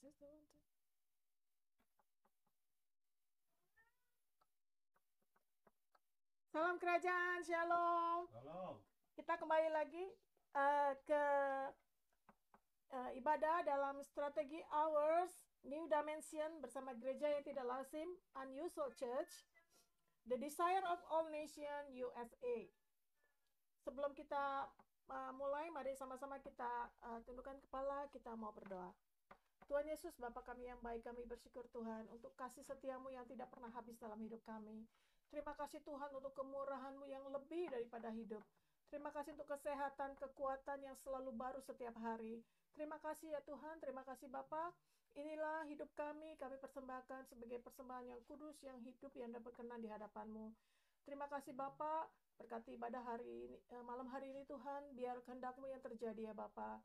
this the one too? Salam kerajaan, shalom. Shalom. Kita kembali lagi ke ibadah dalam strategi hours New Dimension bersama gereja yang tidak lazim, Unusual Church, The Desire of All Nation USA. Sebelum kita mulai, mari sama-sama kita tundukkan kepala, kita mau berdoa. Tuhan Yesus, Bapa kami yang baik, kami bersyukur Tuhan untuk kasih setiamu yang tidak pernah habis dalam hidup kami. Terima kasih Tuhan untuk kemurahan-Mu yang lebih daripada hidup. Terima kasih untuk kesehatan, kekuatan yang selalu baru setiap hari. Terima kasih ya Tuhan, terima kasih Bapa. Inilah hidup kami persembahkan sebagai persembahan yang kudus, yang hidup, yang dapat berkenan di hadapan-Mu. Terima kasih Bapa, berkati ibadah hari ini, malam hari ini Tuhan, biar kehendak-Mu yang terjadi ya Bapa.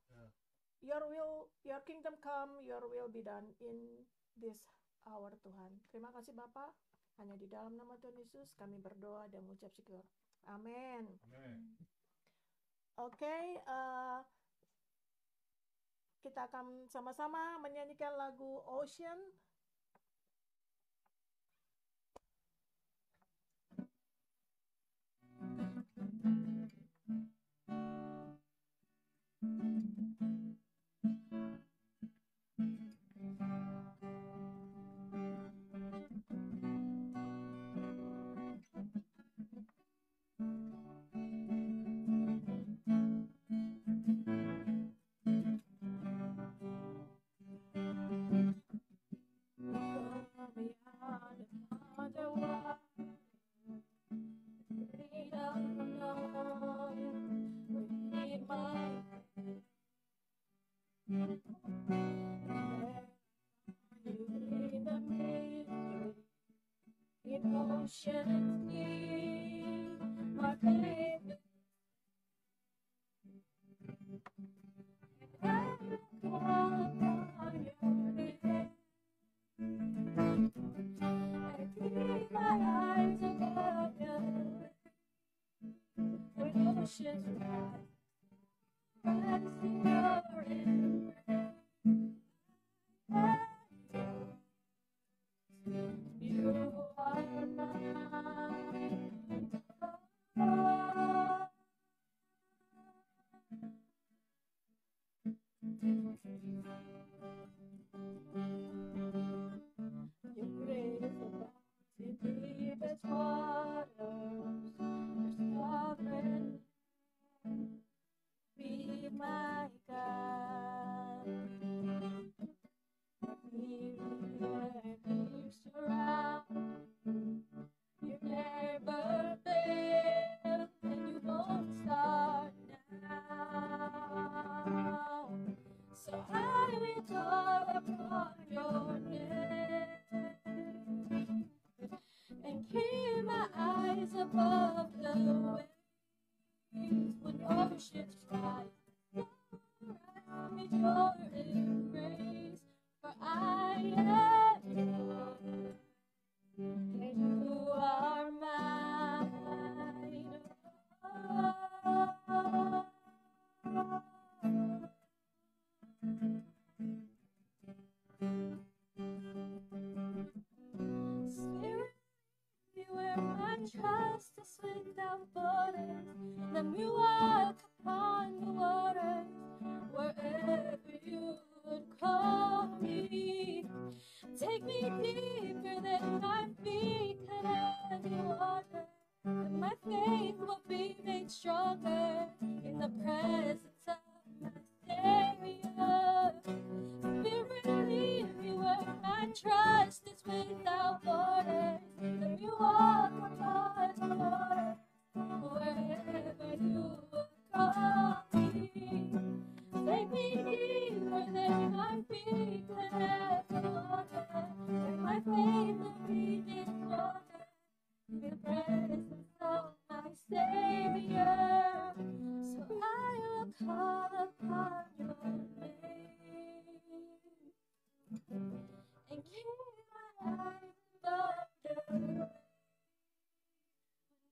Your will, your kingdom come, your will be done in this hour Tuhan. Terima kasih Bapa. Hanya di dalam nama Tuhan Yesus kami berdoa dan mengucap syukur. Amin. Oke, kita akan sama-sama menyanyikan lagu Ocean. Ocean deep, my faith and call upon your name. I keep my eyes above you when oceans rise, rest in your embrace. You are mine. Your grace abounds in deepest waters. Your sovereign hand, be my God. You surround, you never fail, and you won't start now. So I will call upon your name and keep my eyes above the waves when oceans rise. Wrap me in your embrace, for I am yours, and you are mine. Spirit, where my trust is without borders, let me walk upon the waters, wherever you would call me. Take me deeper than my feet could ever water, and my faith will be made stronger in the presence of my Savior. Spirit, lead me where my trust is without borders. Let me walk upon the waters, wherever you would call me. Take me deeper than my feet could ever water, and my faith will be made stronger in the presence of my Savior. So I will call upon your name and keep my eyes above the waves.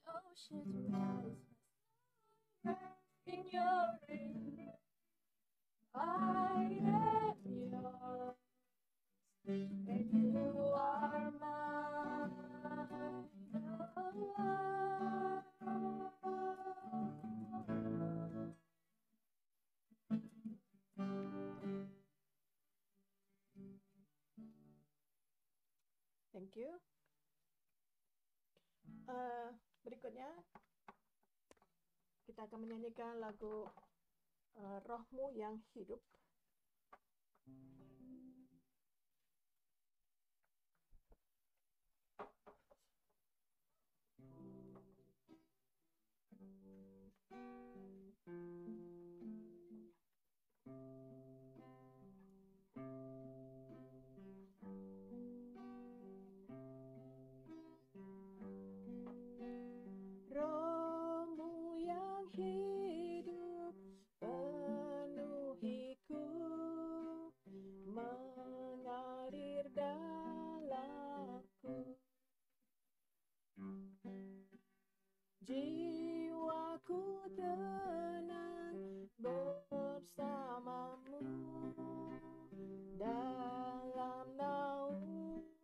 When oceans rise, my soul rests in your embrace. I am yours, and you are mine. Thank you. Berikutnya kita akan menyanyikan lagu Rohmu yang Hidup. Rohmu yang hidup penuhiku, mengalir dalamku. Jiwaku tenang bersamamu dalam naunganmu.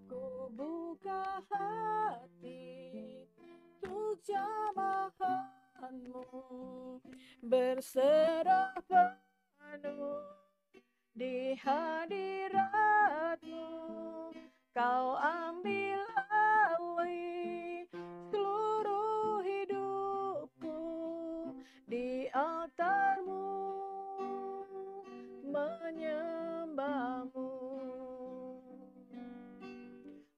Ku buka hati untuk jamahanmu, berserah penuh di hadiratmu. Kau ambil alih seluruh hidupku di altarmu, menyembahmu.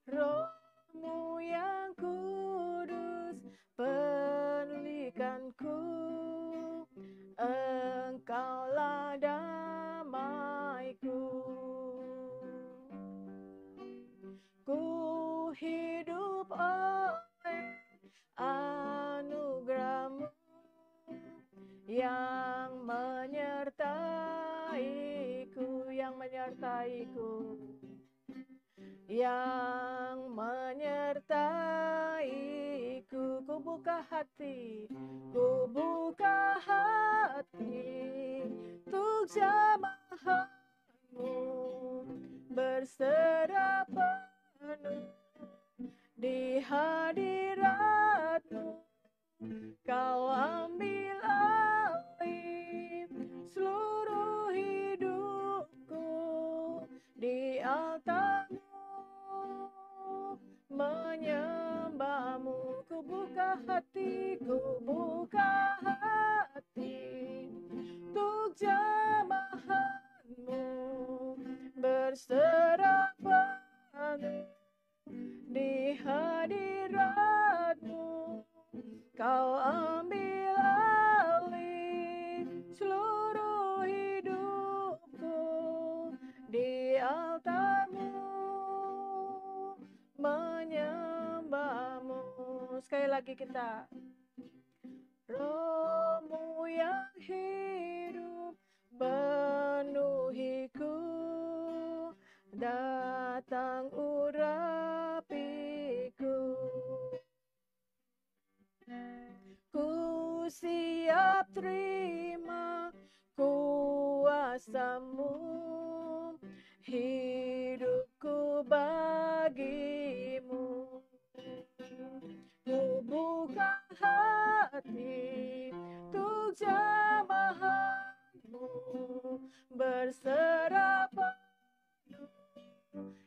Rohmu yang kudus pulihkanku, Engkaulah damaiku. Ku hidup oleh anugerah-Mu yang menyertaiku, yang menyertaiku, yang menyertaiku. Ku buka hati, ku buka hati untuk jamahanmu, berserah penuh di hadiratmu. Kau ambil alih seluruh hidupku di altarmu, menyembahmu. Ku buka hati, ku buka hati untuk jamahanmu, berserah penuh di hadiratmu. Kau ambil alih seluruh hidupku di altarmu, menyembahmu. Sekali lagi kita. Rohmu yang hidup penuhiku, datang urapiku. Ku siap terima kuasa-Mu, hidupku bagi-Mu. Ku buka hati untuk jamahanmu, berserah penuh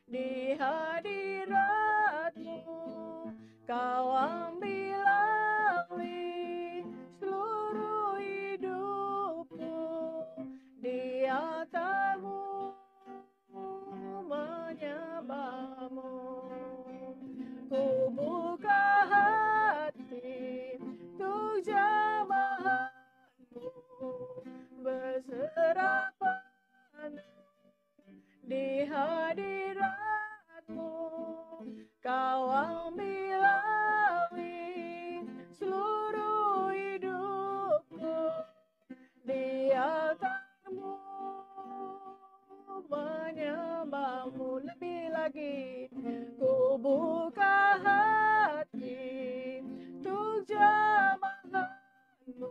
di hadiratmu. Kau ambil alih seluruh hidupku di altarmu, menyembahmu. Ku buka hati untuk jamahanmu, berserah penuh di hadiratmu. Kau ambil alih seluruh hidupku di altarmu, menyembahmu. Lebih lagi, ku buka hati untuk jamahanmu,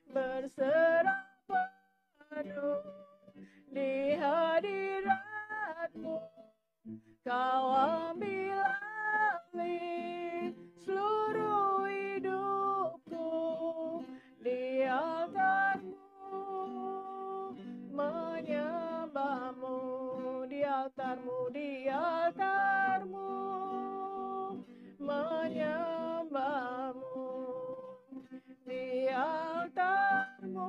berserah penuh Kau ambil alih seluruh hidupku di altar-Mu, menyembah-Mu di altar-Mu, di altar-Mu, menyembah-Mu di altar-Mu,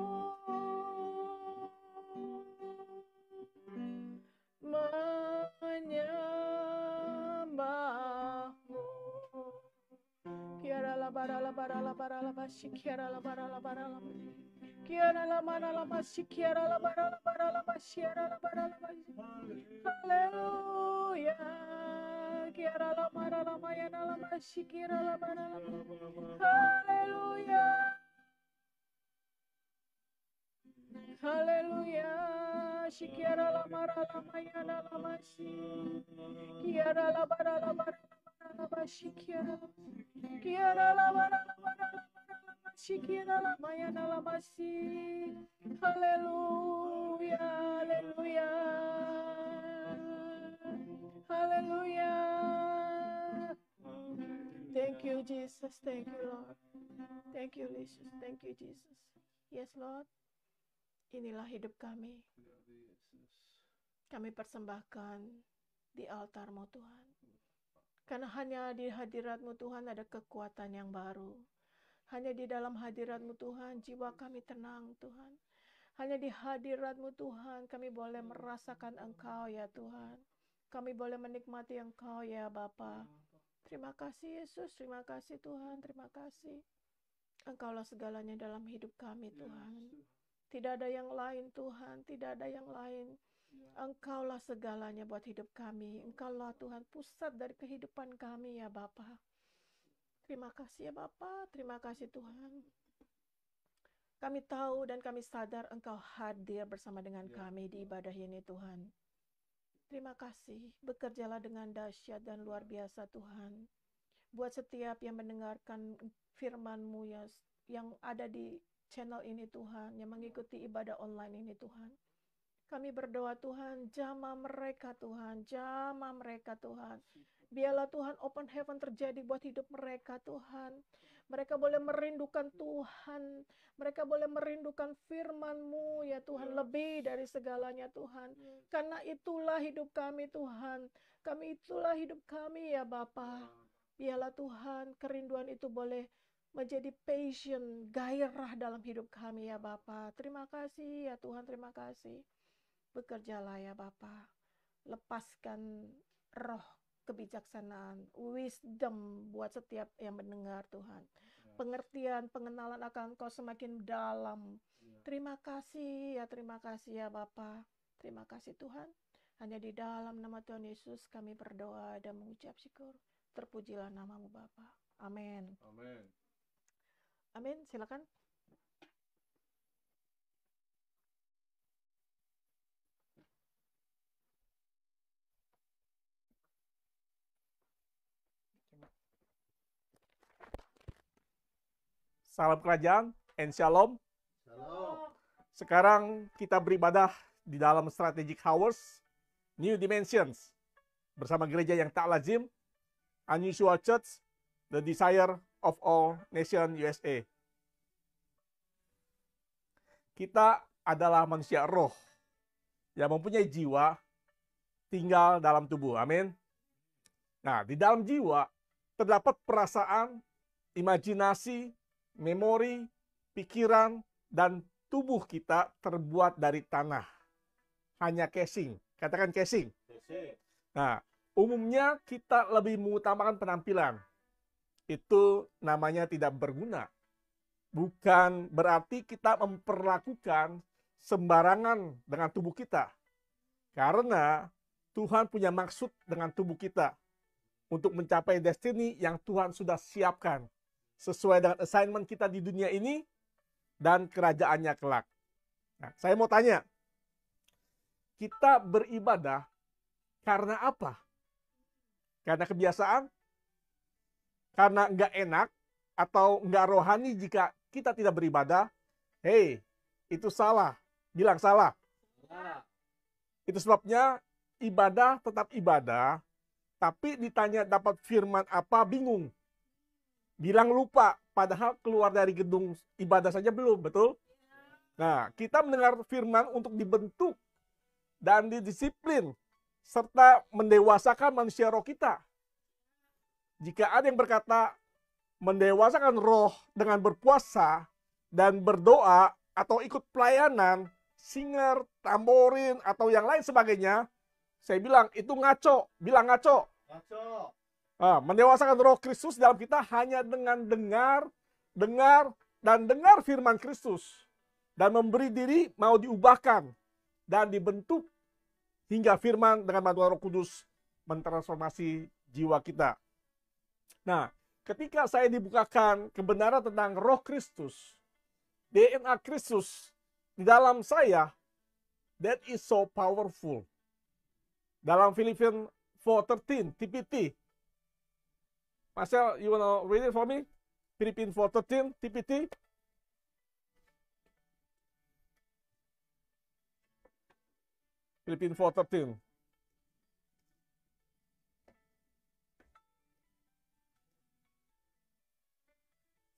menyembah-Mu. Kiara la bara la bara la bara la bashi, kiara la bara la bara la bashi. Kiara la mana la bashi, kiara la bara la bashi, kiara la bara la bashi. Haleluya. Kiara la mana la maya la bashi, kiara la bara la bashi. Haleluya. Haleluya. Shikiara la mara la maya la bashi. Kiara la bara la bashi, kiara la bara la bashi, kiara la maya la bashi. Haleluya, haleluya, haleluya. Thank you, Jesus. Thank you, Lord. Thank you, Jesus. Thank you, Jesus. Yes, Lord. Inilah hidup kami. Kami persembahkan di altar-Mu, Tuhan. Karena hanya di hadirat-Mu, Tuhan, ada kekuatan yang baru. Hanya di dalam hadirat-Mu, Tuhan, jiwa kami tenang, Tuhan. Hanya di hadirat-Mu, Tuhan, kami boleh merasakan Engkau, ya Tuhan. Kami boleh menikmati Engkau, ya Bapa. Terima kasih, Yesus. Terima kasih, Tuhan. Terima kasih. Engkaulah segalanya dalam hidup kami, Tuhan. Tidak ada yang lain, Tuhan. Tidak ada yang lain. Engkaulah segalanya buat hidup kami. Engkaulah, Tuhan, pusat dari kehidupan kami, ya Bapa. Terima kasih, ya Bapa. Terima kasih, Tuhan. Kami tahu dan kami sadar Engkau hadir bersama dengan kami di ibadah ini, Tuhan. Terima kasih. Bekerjalah dengan dahsyat dan luar biasa, Tuhan. Buat setiap yang mendengarkan firman-Mu yang ada di channel ini, Tuhan, yang mengikuti ibadah online ini, Tuhan. Kami berdoa, Tuhan, jamah mereka, Tuhan. Jamah mereka, Tuhan. Biarlah, Tuhan, open heaven terjadi buat hidup mereka, Tuhan. Mereka boleh merindukan Tuhan. Mereka boleh merindukan firman-Mu, ya Tuhan. Lebih dari segalanya, Tuhan. Karena itulah hidup kami, Tuhan. Kami itulah hidup kami, ya Bapa. Biarlah, Tuhan, kerinduan itu boleh menjadi passion, gairah dalam hidup kami, ya Bapa. Terima kasih, ya Tuhan. Terima kasih. Bekerjalah, ya Bapa. Lepaskan roh kebijaksanaan, wisdom buat setiap yang mendengar, Tuhan. Pengertian, pengenalan akan Engkau semakin dalam. Terima kasih, ya Bapa. Terima kasih, Tuhan. Hanya di dalam nama Tuhan Yesus kami berdoa dan mengucap syukur. Terpujilah nama-Mu, Bapa. Amin. Amin. Amin. Silakan. Salam kerajaan and shalom. Shalom. Sekarang kita beribadah di dalam Strategic Hours, New Dimensions, bersama gereja yang tak lazim, Unusual Church, The Desire of All Nation USA. Kita adalah manusia roh yang mempunyai jiwa tinggal dalam tubuh. Amin. Nah, di dalam jiwa terdapat perasaan, imajinasi, memori, pikiran, dan tubuh kita terbuat dari tanah. Hanya casing. Katakan casing. Nah, umumnya kita lebih mengutamakan penampilan. Itu namanya tidak berguna. Bukan berarti kita memperlakukan sembarangan dengan tubuh kita. Karena Tuhan punya maksud dengan tubuh kita untuk mencapai destiny yang Tuhan sudah siapkan sesuai dengan assignment kita di dunia ini dan kerajaannya kelak. Nah, saya mau tanya, kita beribadah karena apa? Karena kebiasaan? Karena nggak enak? Atau nggak rohani jika kita tidak beribadah? Hei, itu salah. Bilang salah. Itu sebabnya ibadah tetap ibadah Tapi ditanya dapat firman apa, bingung. Bilang lupa, padahal keluar dari gedung ibadah saja belum, betul? Nah, kita mendengar firman untuk dibentuk dan didisiplin, serta mendewasakan manusia roh kita. Jika ada yang berkata, mendewasakan roh dengan berpuasa dan berdoa, atau ikut pelayanan, singer, tamborin, atau yang lain sebagainya, saya bilang, itu ngaco. Bilang ngaco. Mendewasakan roh Kristus dalam kita hanya dengan dengar, dan dengar firman Kristus. Dan memberi diri mau diubahkan dan dibentuk hingga firman dengan bantuan Roh Kudus mentransformasi jiwa kita. Nah, ketika saya dibukakan kebenaran tentang Roh Kristus, DNA Kristus di dalam saya, that is so powerful. Dalam Philippians 4:13, TPT. Marcel, you wanna read it for me? Philippians 4:13, TPT. Philippians 4:13.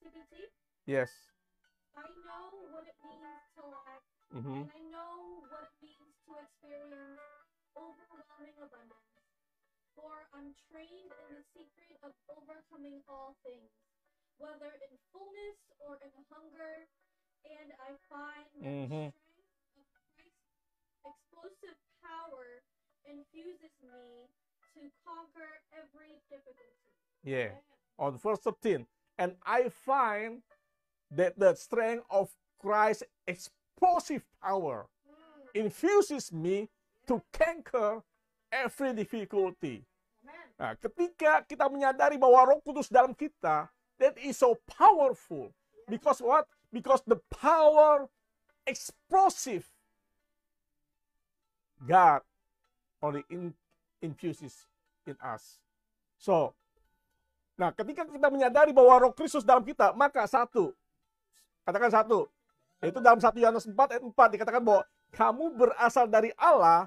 TBT? Yes. I know what it means to lack, Mhm. and I know what it means to experience overwhelming abundance. For I'm trained in the secret of overcoming all things, whether in fullness or in hunger, and I find that Mhm. the strength of Christ's explosive power infuses me to conquer every difficulty. Yeah. On verse 13. And I find that the strength of Christ's explosive power infuses me to conquer every difficulty. Nah, ketika kita menyadari bahwa Roh Kudus dalam kita, that is so powerful. Because what? Because the power explosive God only infuses in us. So, nah ketika kita menyadari bahwa Roh Kristus dalam kita, maka satu, katakan satu, yaitu dalam 1 Yohanes 4 ayat 4 dikatakan bahwa kamu berasal dari Allah,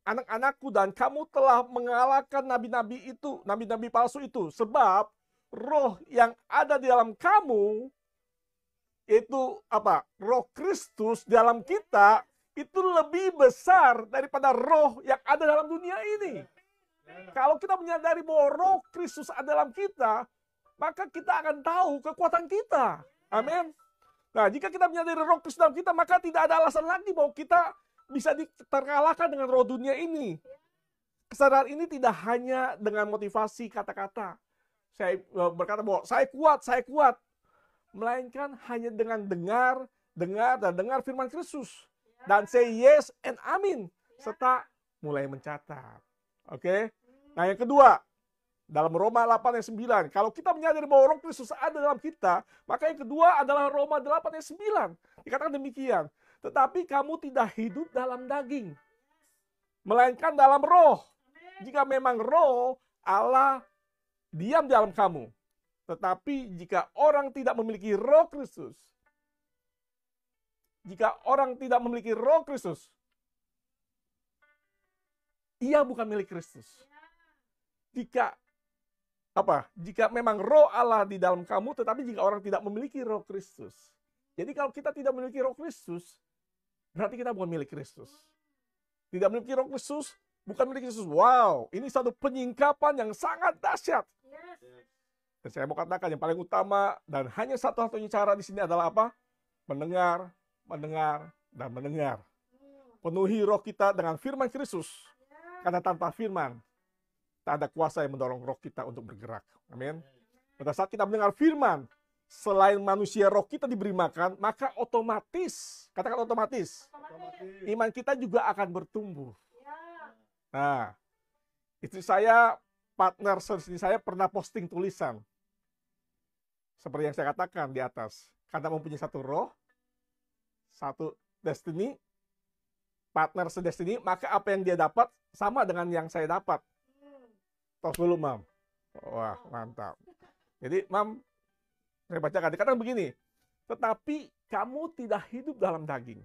anak-anakku, dan kamu telah mengalahkan nabi-nabi itu, nabi-nabi palsu itu, sebab roh yang ada di dalam kamu, itu apa? Roh Kristus dalam kita, itu lebih besar daripada roh yang ada dalam dunia ini. Kalau kita menyadari bahwa Roh Kristus ada dalam kita, maka kita akan tahu kekuatan kita. Amin. Nah, jika kita menyadari Roh Kristus dalam kita, maka tidak ada alasan lagi bahwa kita bisa terkalahkan dengan roh dunia ini. Kesadaran ini tidak hanya dengan motivasi kata-kata. Saya berkata bahwa saya kuat. Melainkan hanya dengan dengar firman Kristus. Dan say yes and amin. Serta mulai mencatat. Oke. Nah yang kedua, dalam Roma 8 ayat 9. Kalau kita menyadari bahwa Roh Kristus ada dalam kita, maka yang kedua adalah Roma 8 ayat 9. Dikatakan demikian. Tetapi kamu tidak hidup dalam daging, melainkan dalam roh. Jika memang roh, Allah diam di dalam kamu. Tetapi jika orang tidak memiliki Roh Kristus, ia bukan milik Kristus. Jika memang roh Allah di dalam kamu, tetapi jika orang tidak memiliki Roh Kristus. Jadi kalau kita tidak memiliki Roh Kristus, berarti kita bukan milik Kristus. Tidak memiliki Roh Kristus, bukan milik Kristus. Wow, ini satu penyingkapan yang sangat dahsyat. Dan saya mau katakan yang paling utama dan hanya satu-satunya cara di sini adalah apa? Mendengar, dan mendengar. Penuhi roh kita dengan firman Kristus. Karena tanpa firman, tak ada kuasa yang mendorong roh kita untuk bergerak. Amin. Pada saat kita mendengar firman, selain manusia roh kita diberi makan, maka otomatis, katakan otomatis, iman kita juga akan bertumbuh. Nah, istri saya, partner seni saya pernah posting tulisan. Seperti yang saya katakan di atas. Karena mempunyai satu roh, satu destiny, partner sedestiny, maka apa yang dia dapat sama dengan yang saya dapat. Tos dulu, Mam. Wah, mantap. Jadi, Mam, saya bacakan. Dikatakan begini, tetapi kamu tidak hidup dalam daging.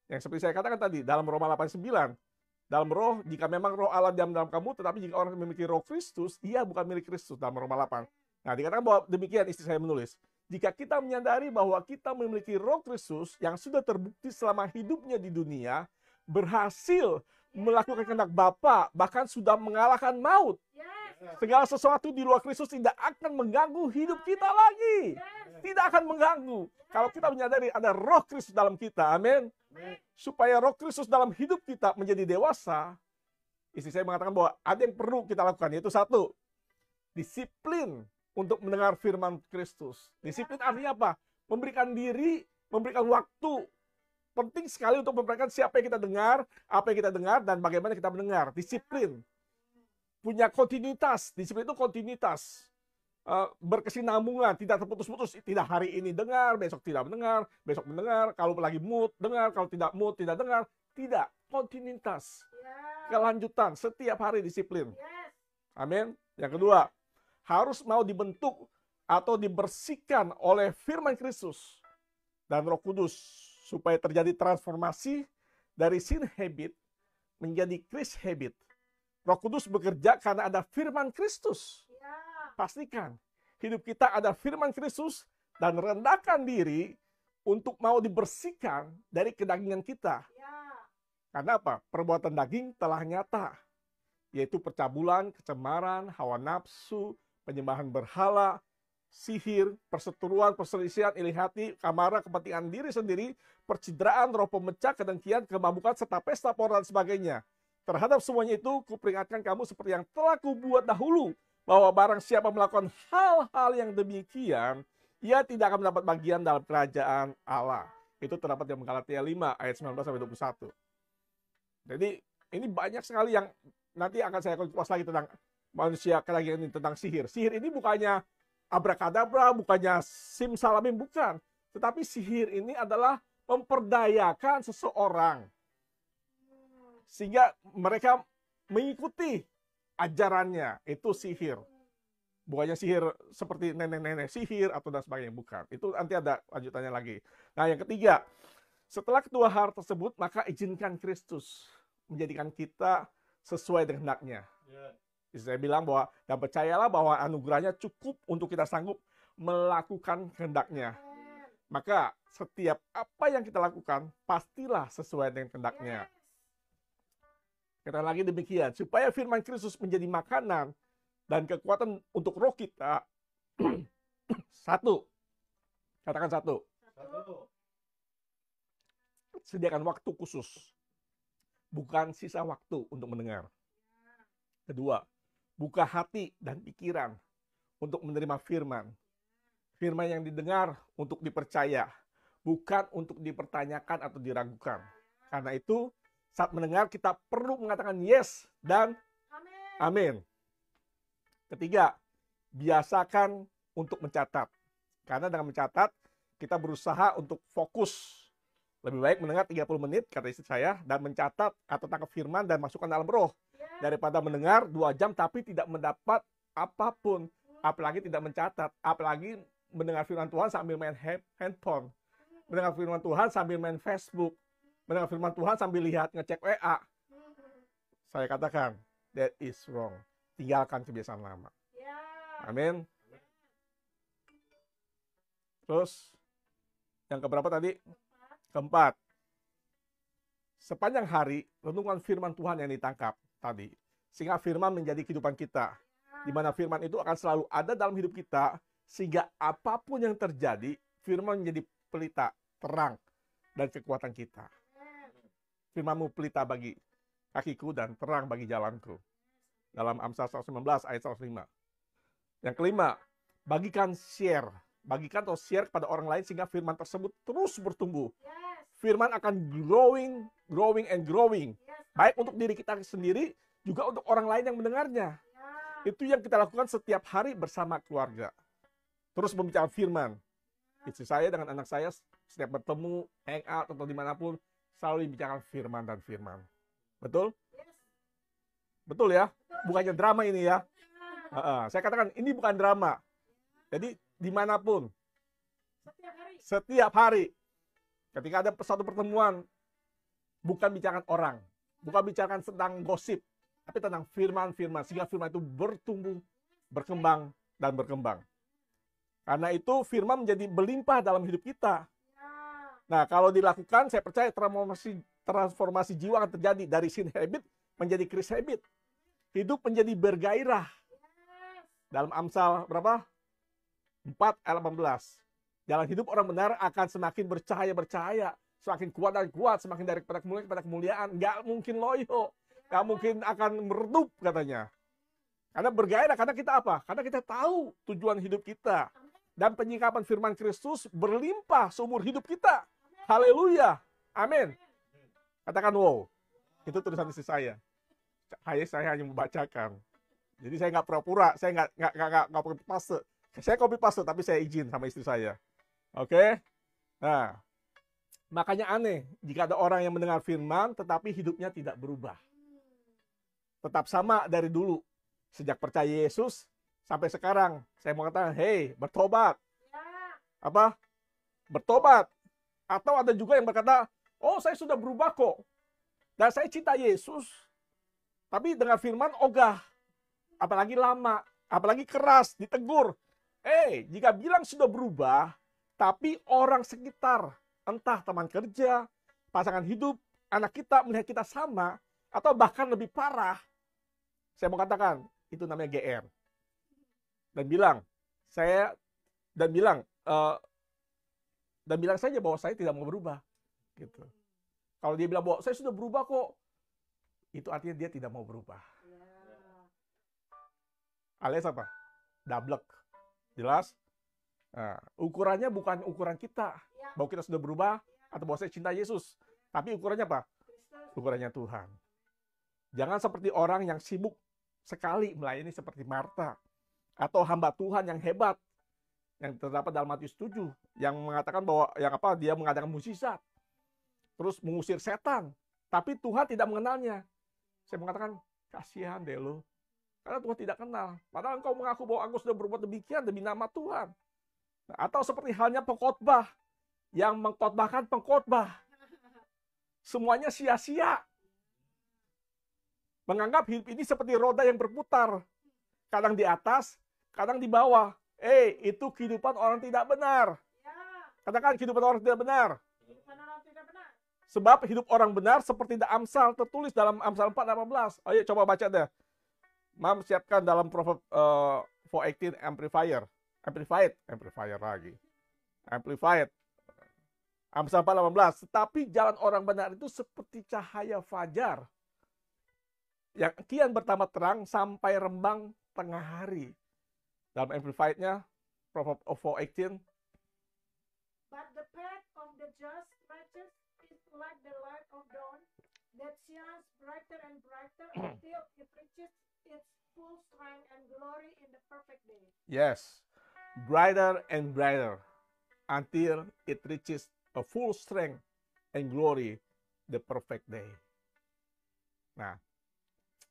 Yang seperti saya katakan tadi, dalam Roma 8:9, dalam roh, jika memang roh Allah diam dalam kamu, tetapi jika orang memiliki roh Kristus, ia bukan milik Kristus, dalam Roma 8. Nah, dikatakan bahwa demikian istri saya menulis. Jika kita menyadari bahwa kita memiliki roh Kristus yang sudah terbukti selama hidupnya di dunia, berhasil melakukan kehendak Bapa, bahkan sudah mengalahkan maut. Segala sesuatu di luar Kristus tidak akan mengganggu hidup kita lagi. Tidak akan mengganggu. Kalau kita menyadari ada roh Kristus dalam kita, amin. Supaya roh Kristus dalam hidup kita menjadi dewasa, istri saya mengatakan bahwa ada yang perlu kita lakukan, yaitu satu, disiplin untuk mendengar firman Kristus. Disiplin artinya apa? Memberikan diri, memberikan waktu. Penting sekali untuk memperhatikan siapa yang kita dengar, apa yang kita dengar, dan bagaimana kita mendengar. Disiplin. Punya kontinuitas. Disiplin itu kontinuitas. Berkesinambungan, tidak terputus-putus. Tidak hari ini dengar, besok tidak mendengar, besok mendengar, kalau lagi mood, dengar, kalau tidak mood, tidak dengar. Tidak. Kontinuitas. Kelanjutan. Setiap hari disiplin. Amin. Yang kedua, harus mau dibentuk atau dibersihkan oleh firman Kristus dan Roh Kudus supaya terjadi transformasi dari sin habit menjadi Christ habit. Roh Kudus bekerja karena ada firman Kristus. Pastikan hidup kita ada firman Kristus dan rendahkan diri untuk mau dibersihkan dari kedagingan kita. Karena apa? Perbuatan daging telah nyata, yaitu percabulan, kecemaran, hawa nafsu, penyembahan berhala, sihir, perseteruan, perselisihan, iri hati, kamara, kepentingan diri sendiri, percideraan, roh pemecah, kedengkian, kemabukan, serta pesta pora dan sebagainya. Terhadap semuanya itu, kuperingatkan kamu seperti yang telah kubuat dahulu, bahwa barang siapa melakukan hal-hal yang demikian, ia tidak akan mendapat bagian dalam kerajaan Allah. Itu terdapat di Galatia 5 ayat 19-21. Jadi ini banyak sekali yang nanti akan saya kupas lagi tentang manusia kedagingan ini, tentang sihir. Sihir ini bukannya abrakadabra, bukannya simsalabim, bukan. Tetapi sihir ini adalah memperdayakan seseorang sehingga mereka mengikuti ajarannya. Itu sihir. Bukannya sihir seperti nenek-nenek sihir atau dan sebagainya, bukan. Itu nanti ada lanjutannya lagi. Nah, yang ketiga, setelah kedua hal tersebut, maka izinkan Kristus menjadikan kita sesuai dengan hendaknya. Saya bilang bahwa, dan percayalah bahwa anugerahnya cukup untuk kita sanggup melakukan kehendaknya. Maka setiap apa yang kita lakukan, pastilah sesuai dengan kehendaknya. Kata lagi demikian, supaya firman Kristus menjadi makanan dan kekuatan untuk roh kita. Satu. Katakan satu. Sediakan waktu khusus. Bukan sisa waktu untuk mendengar. Kedua, buka hati dan pikiran untuk menerima firman. Firman yang didengar untuk dipercaya, bukan untuk dipertanyakan atau diragukan. Karena itu, saat mendengar kita perlu mengatakan yes dan amin. Ketiga, biasakan untuk mencatat. Karena dengan mencatat, kita berusaha untuk fokus. Lebih baik mendengar 30 menit, kata istri saya, dan mencatat atau tangkap firman dan masukkan dalam roh. Daripada mendengar 2 jam tapi tidak mendapat apapun. Apalagi tidak mencatat. Apalagi mendengar firman Tuhan sambil main handphone. Mendengar firman Tuhan sambil main Facebook. Mendengar firman Tuhan sambil lihat ngecek WA. Saya katakan, that is wrong. Tinggalkan kebiasaan lama. Amin. Terus, yang keberapa tadi? Keempat. Sepanjang hari, renungkan firman Tuhan yang ditangkap tadi. Sehingga firman menjadi kehidupan kita. Di mana firman itu akan selalu ada dalam hidup kita. Sehingga apapun yang terjadi, firman menjadi pelita, terang, dan kekuatan kita. Firman-Mu pelita bagi kakiku dan terang bagi jalanku. Dalam Amsal 119 ayat 105. Yang kelima, bagikan share. Bagikan atau share kepada orang lain sehingga firman tersebut terus bertumbuh. Firman akan growing and growing. Baik untuk diri kita sendiri, juga untuk orang lain yang mendengarnya. Itu yang kita lakukan setiap hari bersama keluarga. Terus membicarakan firman. Istri saya dengan anak saya setiap bertemu, hangout atau dimanapun, selalu dibicarakan firman dan firman. Betul? Betul ya? Bukannya drama ini ya. Saya katakan ini bukan drama. Jadi dimanapun, setiap hari, ketika ada satu pertemuan, bukan bicarakan orang, Bukan bicara tentang gosip, tapi tentang firman-firman. Sehingga firman itu bertumbuh, berkembang, dan berkembang. Karena itu firman menjadi berlimpah dalam hidup kita. Nah, kalau dilakukan, saya percaya transformasi jiwa akan terjadi dari sin habit menjadi Christ habit. Hidup menjadi bergairah. Dalam Amsal berapa? 4 ayat 18. Jalan hidup orang benar akan semakin bercahaya-bercahaya. Semakin kuat dan kuat, semakin dari kepada kemuliaan. Nggak mungkin loyo. Nggak mungkin akan meredup katanya. Karena bergairah, karena kita apa? Karena kita tahu tujuan hidup kita. Dan penyikapan firman Kristus berlimpah seumur hidup kita. Haleluya. Amin. Katakan wow. Itu tulisan istri saya. Saya hanya membacakan. Jadi saya nggak pura-pura, saya nggak copy paste. Saya copy paste, tapi saya izin sama istri saya. Oke? Nah, makanya aneh jika ada orang yang mendengar firman, tetapi hidupnya tidak berubah. Tetap sama dari dulu. Sejak percaya Yesus, sampai sekarang. Saya mau katakan, hey, bertobat. Apa? Bertobat. Atau ada juga yang berkata, oh saya sudah berubah kok. Dan saya cinta Yesus. Tapi dengan firman ogah. Apalagi lama. Apalagi keras, ditegur. Jika bilang sudah berubah, tapi orang sekitar, entah teman kerja, pasangan hidup, anak kita melihat kita sama, atau bahkan lebih parah, saya mau katakan, itu namanya GR. Dan bilang saja bahwa saya tidak mau berubah. Gitu. Kalau dia bilang bahwa saya sudah berubah kok, itu artinya dia tidak mau berubah. Alias apa? Dablek. Jelas? Nah, ukurannya bukan ukuran kita. Bahwa kita sudah berubah atau bahwa saya cinta Yesus. Tapi ukurannya apa? Ukurannya Tuhan. Jangan seperti orang yang sibuk sekali melayani seperti Marta. Atau hamba Tuhan yang hebat. Yang terdapat dalam Matius 7. Yang mengatakan bahwa dia mengadakan mukjizat. Terus mengusir setan. Tapi Tuhan tidak mengenalnya. Saya mengatakan, kasihan deh lo. Karena Tuhan tidak kenal. Padahal engkau mengaku bahwa aku sudah berbuat demikian demi nama Tuhan. Atau seperti halnya pengkhotbah yang mengkhotbahkan pengkhotbah. Semuanya sia-sia. Menganggap hidup ini seperti roda yang berputar. Kadang di atas, kadang di bawah. Itu kehidupan orang tidak benar. Katakan kehidupan orang tidak benar. Sebab hidup orang benar seperti di Amsal tertulis dalam Amsal 4:18. Ayo coba baca deh. Mam siapkan dalam Proverb 4:18 Amplified lagi. Amplified. Amsal 4:18. Tetapi jalan orang benar itu seperti cahaya fajar yang kian bertambah terang sampai rembang tengah hari. Dalam Amplified-nya Proverb 4:18. But the path of the just righteous is like the light of dawn that shines brighter and brighter until it reaches its full strength and glory in the perfect day. Yes, brighter and brighter until it reaches a full strength and glory the perfect day. Nah,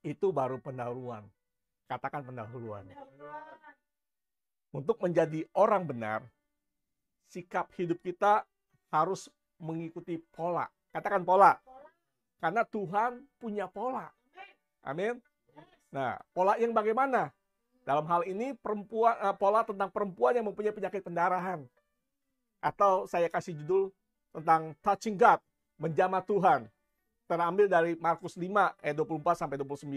itu baru pendahuluan. Katakan pendahuluan. Untuk menjadi orang benar, sikap hidup kita harus mengikuti pola. Katakan pola. Karena Tuhan punya pola. Amin. Nah, pola yang bagaimana? Dalam hal ini pola tentang perempuan yang mempunyai penyakit pendarahan. Atau saya kasih judul tentang touching God, menjamah Tuhan. Terambil dari Markus 5 ayat 24 sampai 29.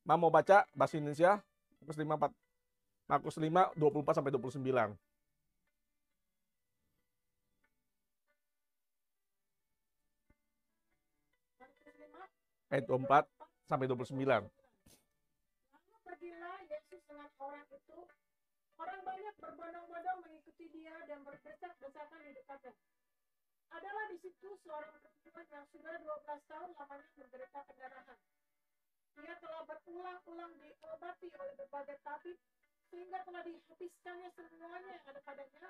Mau baca bahasa Indonesia? Markus 5 24 sampai 29. Ayat 24 sampai 29. Lalu pergilah Yesus dengan orang itu. Orang banyak berbondong-bondong mengikuti dia dan berdesak-desakan di dekatnya. Adalah di situ seorang perempuan yang sudah 12 tahun lamanya menderita pendarahan. Dia telah berulang-ulang diobati oleh berbagai tabib, sehingga telah dihabiskannya semuanya yang ada padanya.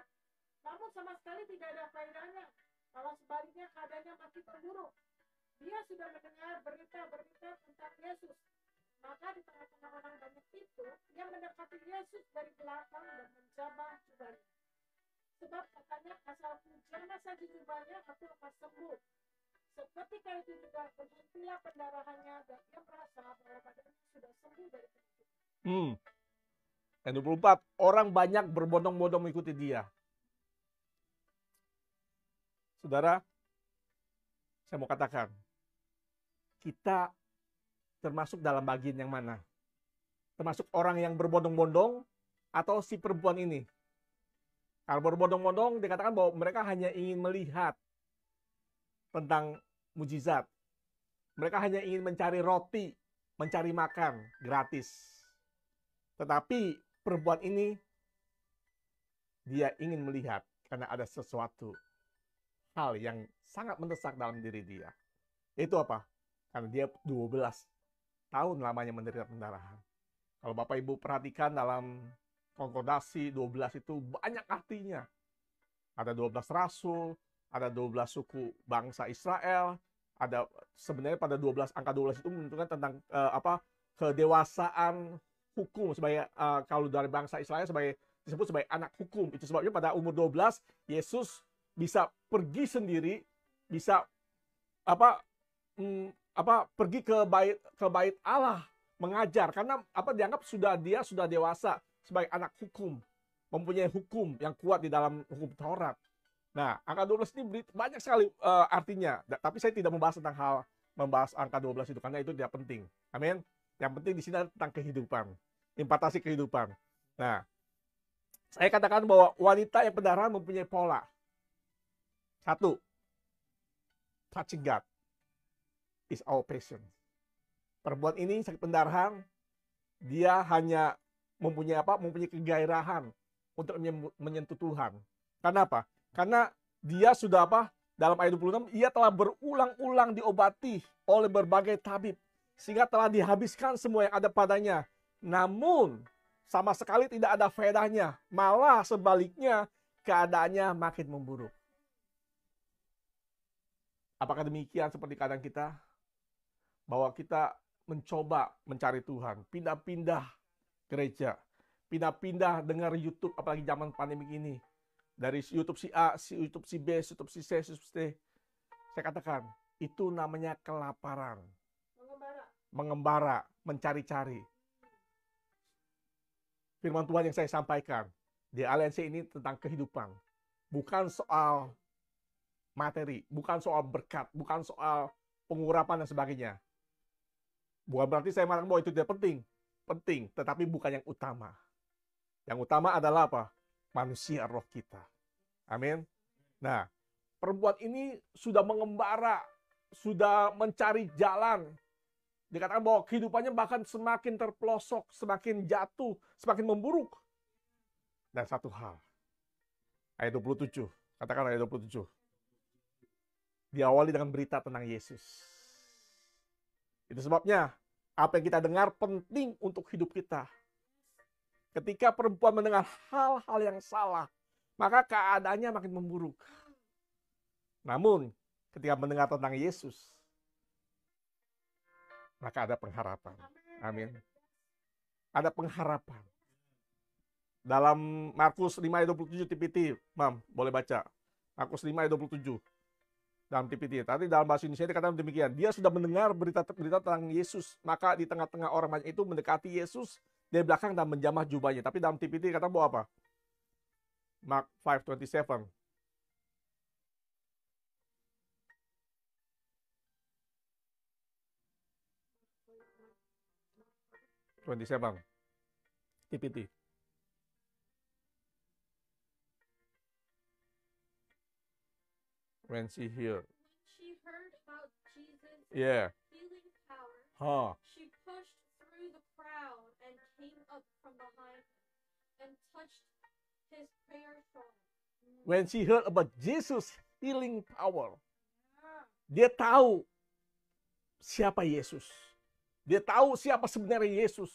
Namun sama sekali tidak ada faedahnya. Malah sebaliknya keadaannya makin terburuk. Dia sudah mendengar berita-berita tentang Yesus. Maka di tengah-tengah orang banyak itu, dia mendekati Yesus dari belakang dan menjamah jubahnya. Sebab katanya, asalku jamah saja jubahnya, aku akan sembuh. Seketika itu juga berhentilah pendarahannya dan ia merasa bahwa badannya sudah sembuh dari penyakit. Yang 24, orang banyak berbondong-bondong mengikuti dia. Saudara, saya mau katakan, kita termasuk dalam bagian yang mana? Termasuk orang yang berbondong-bondong atau si perempuan ini? Kalau berbondong-bondong dikatakan bahwa mereka hanya ingin melihat tentang mujizat. Mereka hanya ingin mencari roti, mencari makan gratis. Tetapi perempuan ini, dia ingin melihat karena ada sesuatu hal yang sangat mendesak dalam diri dia. Itu apa? Karena dia 12 tahun lamanya menderita pendarahan. Kalau Bapak Ibu perhatikan dalam konkordasi 12 itu banyak artinya. Ada 12 rasul, ada 12 suku bangsa Israel, ada sebenarnya pada 12 angka 12 itu menunjukkan tentang kedewasaan hukum sebagai kalau dari bangsa Israel disebut sebagai anak hukum. Itu sebabnya pada umur 12 Yesus bisa pergi sendiri, bisa pergi ke bait Allah mengajar karena dianggap dia sudah dewasa sebagai anak hukum, mempunyai hukum yang kuat di dalam hukum Taurat. Nah, angka 12 ini banyak sekali artinya, tapi saya tidak membahas angka 12 itu karena itu tidak penting. Amin. Yang penting di sini tentang kehidupan, impartasi kehidupan. Nah, saya katakan bahwa wanita yang pendarahan mempunyai pola. 1, touching God is our passion. Perempuan ini sakit pendarahan, dia hanya mempunyai kegairahan untuk menyentuh Tuhan. Karena apa? Karena dia sudah dalam ayat 26, ia telah berulang-ulang diobati oleh berbagai tabib, sehingga telah dihabiskan semua yang ada padanya. Namun, sama sekali tidak ada faedahnya. Malah sebaliknya, keadaannya makin memburuk. Apakah demikian seperti keadaan kita? Bahwa kita mencoba mencari Tuhan, pindah-pindah gereja, pindah-pindah dengar YouTube, apalagi zaman pandemi ini. Dari YouTube si A, YouTube si B, YouTube si C, YouTube si D. Saya katakan, itu namanya kelaparan. Mengembara, mencari-cari. Firman Tuhan yang saya sampaikan di aliansi ini tentang kehidupan. Bukan soal materi, bukan soal berkat, bukan soal pengurapan dan sebagainya. Bukan berarti saya mengatakan bahwa itu tidak penting. Penting, tetapi bukan yang utama. Yang utama adalah apa? Manusia roh kita. Amin. Nah, perempuan ini sudah mengembara, sudah mencari jalan. Dikatakan bahwa kehidupannya bahkan semakin terpelosok, semakin jatuh, semakin memburuk. Dan satu hal, ayat 27, katakan ayat 27. Diawali dengan berita tentang Yesus. Itu sebabnya apa yang kita dengar penting untuk hidup kita. Ketika perempuan mendengar hal-hal yang salah, maka keadaannya makin memburuk. Namun, ketika mendengar tentang Yesus, maka ada pengharapan. Amin. Ada pengharapan. Dalam Markus 5 ayat 27 TPT, Mam, boleh baca. Markus 5 ayat 27. Dalam TPT. Tadi dalam bahasa Indonesia dikatakan demikian. Dia sudah mendengar berita tentang Yesus. Maka di tengah-tengah orang banyak itu mendekati Yesus dari belakang dan menjamah jubahnya. Tapi dalam TPT kata bahwa apa? Mark 5:27. TPT. When she heard about Jesus' Yeah. healing power, Huh. she pushed through the crowd and came up from behind him and touched his bare shawl. When she heard about Jesus' healing power, dia tahu siapa Yesus. Dia tahu siapa sebenarnya Yesus.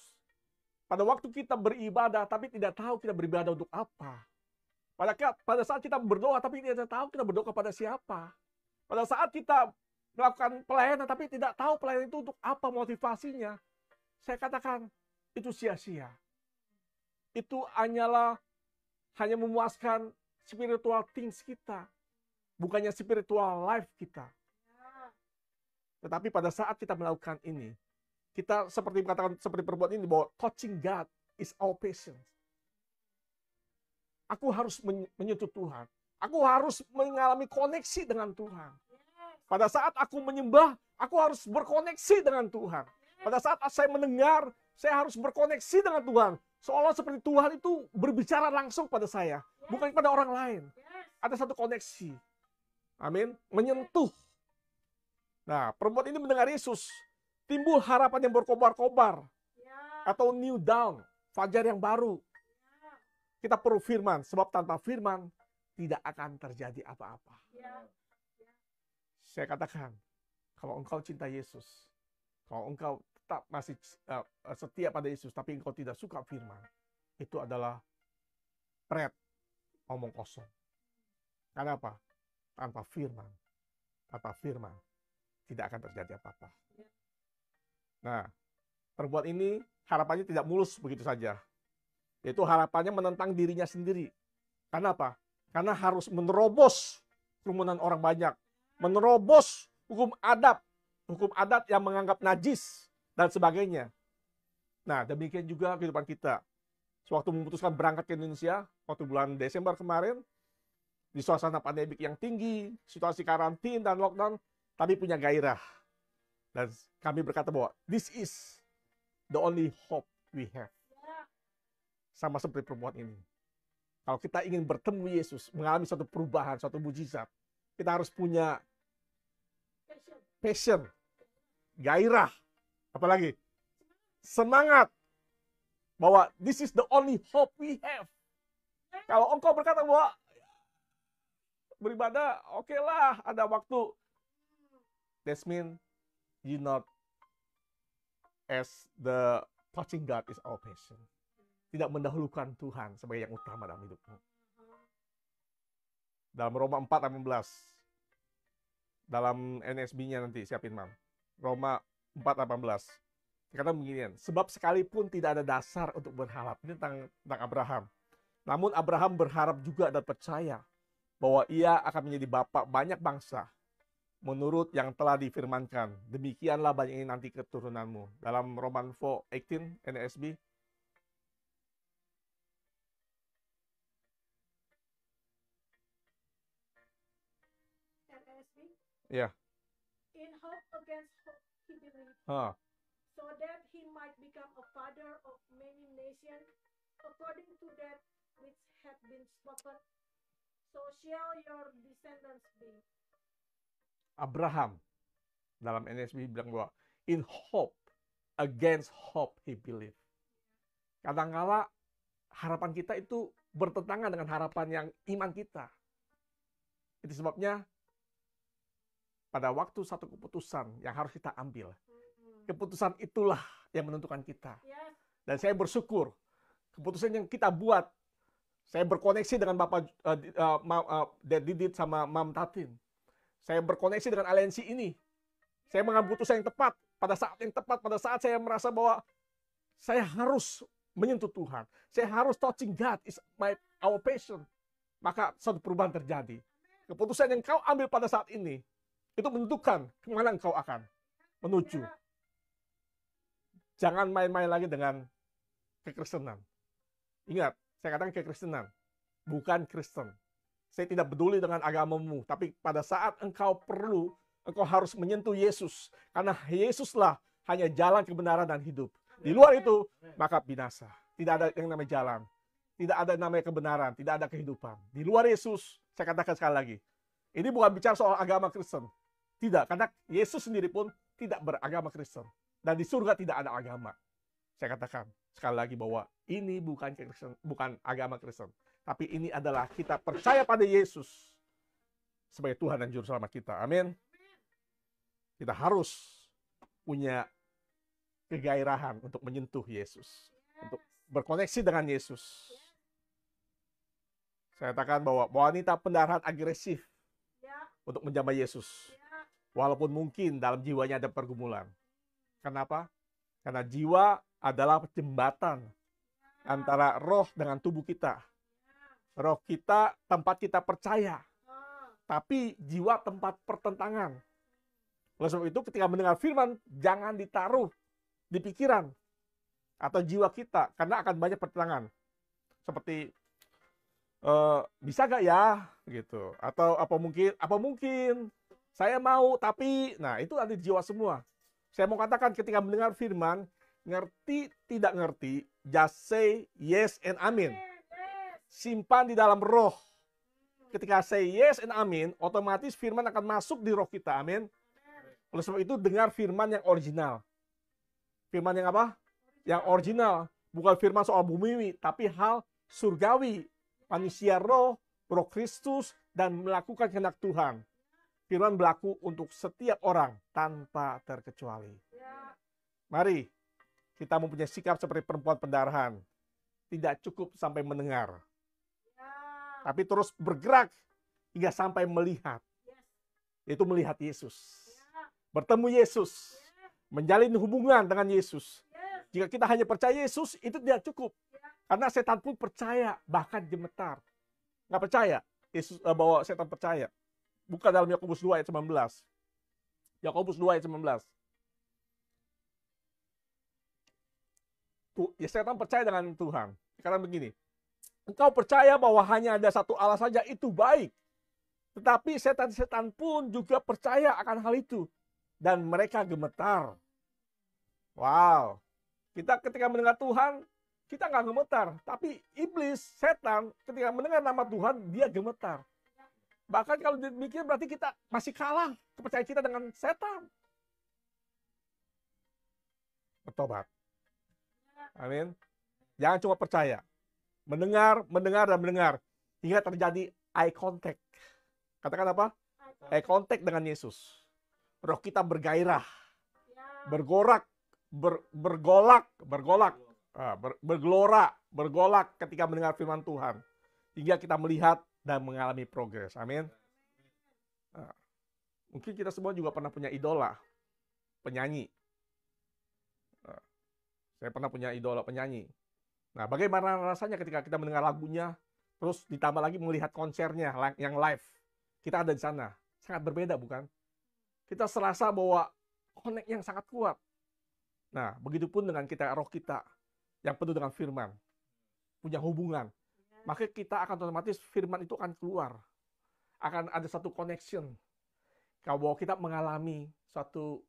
Pada waktu kita beribadah, tapi tidak tahu kita beribadah untuk apa. Pada saat kita berdoa, tapi tidak tahu kita berdoa kepada siapa. Pada saat kita melakukan pelayanan, tapi tidak tahu pelayanan itu untuk apa motivasinya. Saya katakan, itu sia-sia. Itu hanya memuaskan spiritual things kita. Bukannya spiritual life kita. Tetapi pada saat kita melakukan ini, kita seperti katakan seperti perbuatan ini bahwa touching God is our passion. Aku harus menyentuh Tuhan. Aku harus mengalami koneksi dengan Tuhan. Pada saat aku menyembah, aku harus berkoneksi dengan Tuhan. Pada saat saya mendengar, saya harus berkoneksi dengan Tuhan. Seolah seperti Tuhan itu berbicara langsung pada saya, bukan kepada orang lain. Ada satu koneksi. Amin. Menyentuh. Nah, perempuan ini mendengar Yesus. Timbul harapan yang berkobar-kobar. Atau new dawn. Fajar yang baru. Kita perlu firman. Sebab tanpa firman, tidak akan terjadi apa-apa. Saya katakan, kalau engkau cinta Yesus, kalau engkau tetap masih setia pada Yesus, tapi engkau tidak suka firman, itu adalah omong kosong. Karena apa? Tanpa firman, tidak akan terjadi apa-apa. Nah, perbuatan ini harapannya tidak mulus begitu saja. Yaitu harapannya menentang dirinya sendiri. Karena apa? Karena harus menerobos kerumunan orang banyak. Menerobos hukum adat yang menganggap najis, dan sebagainya. Nah, demikian juga kehidupan kita. Sewaktu memutuskan berangkat ke Indonesia, waktu bulan Desember kemarin, di suasana pandemik yang tinggi, situasi karantin dan lockdown, tapi punya gairah. Dan kami berkata bahwa this is the only hope we have. Sama seperti perempuan ini. Kalau kita ingin bertemu Yesus, mengalami suatu perubahan, suatu mujizat, kita harus punya passion, gairah, apalagi semangat bahwa this is the only hope we have. Kalau engkau berkata bahwa beribadah, oke lah, ada waktu, that means you not as the touching God is our passion. Tidak mendahulukan Tuhan sebagai yang utama dalam hidupmu. Dalam Roma 4:18. Dalam NSB-nya nanti siapin, Mam. Roma 4:18. Karena beginian, sebab sekalipun tidak ada dasar untuk berharap. Ini tentang Abraham. Namun Abraham berharap juga dan percaya bahwa ia akan menjadi bapa banyak bangsa. Menurut yang telah difirmankan, demikianlah banyak ini nanti keturunanmu. Dalam Roman 4:18 NSB. Ya. In hope against hope he believed, so that he might become a father of many nations, according to that which had been spoken, so shall your descendants be. Abraham dalam NSB bilang bahwa in hope against hope he believed. Kadang-kala harapan kita itu bertentangan dengan harapan yang iman kita. Itu sebabnya pada waktu satu keputusan yang harus kita ambil, keputusan itulah yang menentukan kita. Dan saya bersyukur keputusan yang kita buat, saya berkoneksi dengan Bapak Dad Didit sama Mam Tatin. Saya berkoneksi dengan aliansi ini. Saya mengambil keputusan yang tepat pada saat yang tepat, pada saat saya merasa bahwa saya harus menyentuh Tuhan. Saya harus touching God is our passion. Maka suatu perubahan terjadi. Keputusan yang kau ambil pada saat ini itu menentukan kemana engkau akan menuju. Jangan main-main lagi dengan kekristenan. Ingat, saya katakan kekristenan, bukan Kristen. Saya tidak peduli dengan agamamu, tapi pada saat engkau perlu, engkau harus menyentuh Yesus. Karena Yesuslah hanya jalan kebenaran dan hidup. Di luar itu, maka binasa. Tidak ada yang namanya jalan. Tidak ada yang namanya kebenaran. Tidak ada kehidupan. Di luar Yesus, saya katakan sekali lagi, ini bukan bicara soal agama Kristen. Tidak, karena Yesus sendiri pun tidak beragama Kristen. Dan di surga tidak ada agama. Saya katakan sekali lagi bahwa ini bukan agama Kristen. Tapi ini adalah kita percaya pada Yesus sebagai Tuhan dan Juru Selamat kita. Amin. Kita harus punya kegairahan untuk menyentuh Yesus. Untuk berkoneksi dengan Yesus. Saya katakan bahwa wanita pendarahan agresif untuk menjamah Yesus. Walaupun mungkin dalam jiwanya ada pergumulan. Kenapa? Karena jiwa adalah jembatan antara roh dengan tubuh kita. Roh kita tempat kita percaya. Tapi jiwa tempat pertentangan. Oleh sebab itu ketika mendengar firman, jangan ditaruh di pikiran atau jiwa kita, karena akan banyak pertentangan. Seperti bisa gak ya gitu, atau apa mungkin saya mau tapi, nah itu ada di jiwa semua. Saya mau katakan ketika mendengar firman, ngerti tidak ngerti, just say yes and amin. Simpan di dalam roh. Ketika say yes and amin, otomatis firman akan masuk di roh kita. Amin. Oleh sebab itu dengar firman yang original. Firman yang apa? Yang original. Bukan firman soal bumi, tapi hal surgawi. Manusia roh Kristus, dan melakukan kehendak Tuhan. Firman berlaku untuk setiap orang tanpa terkecuali. Mari kita mempunyai sikap seperti perempuan pendarahan. Tidak cukup sampai mendengar, tapi terus bergerak hingga sampai melihat. Yaitu melihat Yesus. Bertemu Yesus. Menjalin hubungan dengan Yesus. Jika kita hanya percaya Yesus, itu tidak cukup. Karena setan pun percaya, bahkan gemetar. Nggak percaya Yesus, bahwa setan percaya. Buka dalam Yakobus 2 ayat 19. Yakobus 2 ayat 19. Ya, setan percaya dengan Tuhan. Karena begini, engkau percaya bahwa hanya ada satu Allah saja, itu baik. Tetapi setan-setan pun juga percaya akan hal itu. Dan mereka gemetar. Wow. Kita ketika mendengar Tuhan, kita nggak gemetar. Tapi iblis, setan, ketika mendengar nama Tuhan, dia gemetar. Bahkan kalau demikian berarti kita masih kalah kepercayaan kita dengan setan. Bertobat. Amin. Jangan cuma percaya. Mendengar, dan mendengar. Hingga terjadi eye contact. Katakan apa? Eye contact dengan Yesus. Roh kita bergairah. Bergolak, bergolak ketika mendengar firman Tuhan. Hingga kita melihat dan mengalami progres. Amin. Mungkin kita semua juga pernah punya idola, penyanyi. Saya pernah punya idola penyanyi. Nah, bagaimana rasanya ketika kita mendengar lagunya, terus ditambah lagi melihat konsernya yang live. Kita ada di sana. Sangat berbeda, bukan? Kita serasa bahwa connect yang sangat kuat. Nah, begitupun dengan kita, roh kita yang penuh dengan firman. Punya hubungan. Maka kita akan otomatis firman itu akan keluar. Akan ada satu connection. Kalau kita mengalami suatu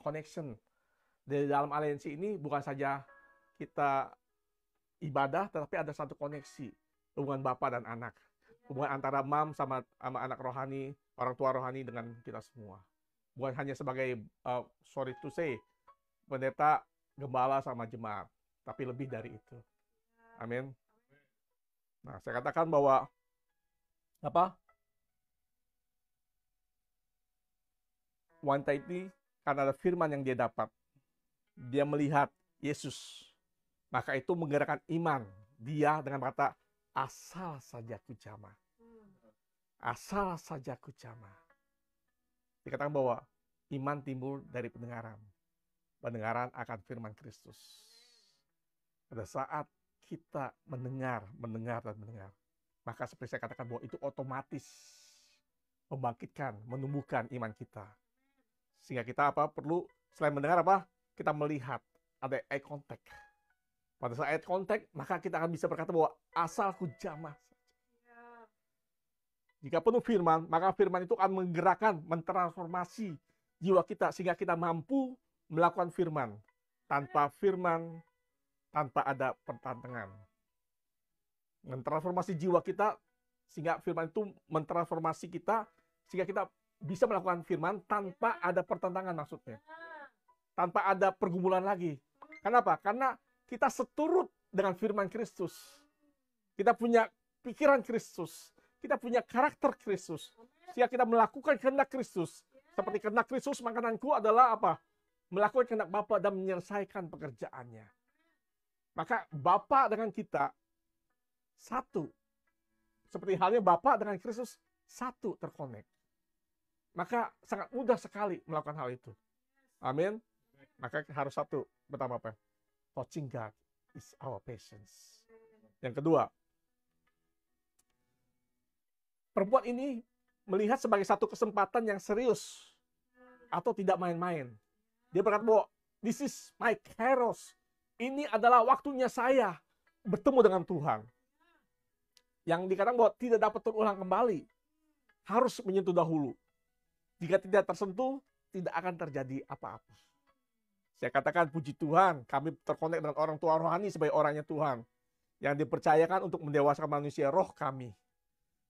connection. Di dalam aliansi ini bukan saja kita ibadah, tetapi ada satu koneksi. Hubungan Bapa dan anak. Hubungan antara mam sama anak rohani, orang tua rohani dengan kita semua. Bukan hanya sebagai, sorry to say, pendeta, gembala sama jemaat. Tapi lebih dari itu. Amin. Nah, saya katakan bahwa wanita ini, karena ada firman yang dia dapat, dia melihat Yesus, maka itu menggerakkan iman dia dengan kata, asal saja ku jamah. Asal saja ku jamah. Dikatakan bahwa iman timbul dari pendengaran. Pendengaran akan firman Kristus. Pada saat kita mendengar, dan mendengar, maka seperti saya katakan bahwa itu otomatis membangkitkan, menumbuhkan iman kita. Sehingga kita perlu selain mendengar kita melihat, ada eye contact. Pada saat eye contact, maka kita akan bisa berkata bahwa asal ku jamah. Jika penuh firman, maka firman itu akan menggerakkan, mentransformasi jiwa kita, sehingga kita mampu melakukan firman. Tanpa firman, tanpa ada pertentangan. Mentransformasi jiwa kita, sehingga firman itu mentransformasi kita, sehingga kita bisa melakukan firman tanpa ada pertentangan maksudnya. Tanpa ada pergumulan lagi. Kenapa? Karena kita seturut dengan firman Kristus. Kita punya pikiran Kristus. Kita punya karakter Kristus. Sehingga kita melakukan kehendak Kristus. Seperti kehendak Kristus, makananku adalah melakukan kehendak Bapa dan menyelesaikan pekerjaannya. Maka Bapa dengan kita satu. Seperti halnya Bapa dengan Kristus satu, terkonek. Maka sangat mudah sekali melakukan hal itu. Amin. Maka harus satu, pertama touching God is our patience. Yang kedua, perempuan ini melihat sebagai satu kesempatan yang serius atau tidak main-main. Dia berkata bahwa this is my kairos. Ini adalah waktunya saya bertemu dengan Tuhan. Yang dikatakan bahwa tidak dapat terulang kembali. Harus menyentuh dahulu. Jika tidak tersentuh, tidak akan terjadi apa-apa. Saya katakan puji Tuhan, kami terkonek dengan orang tua rohani sebagai orangnya Tuhan. Yang dipercayakan untuk mendewasakan manusia roh kami.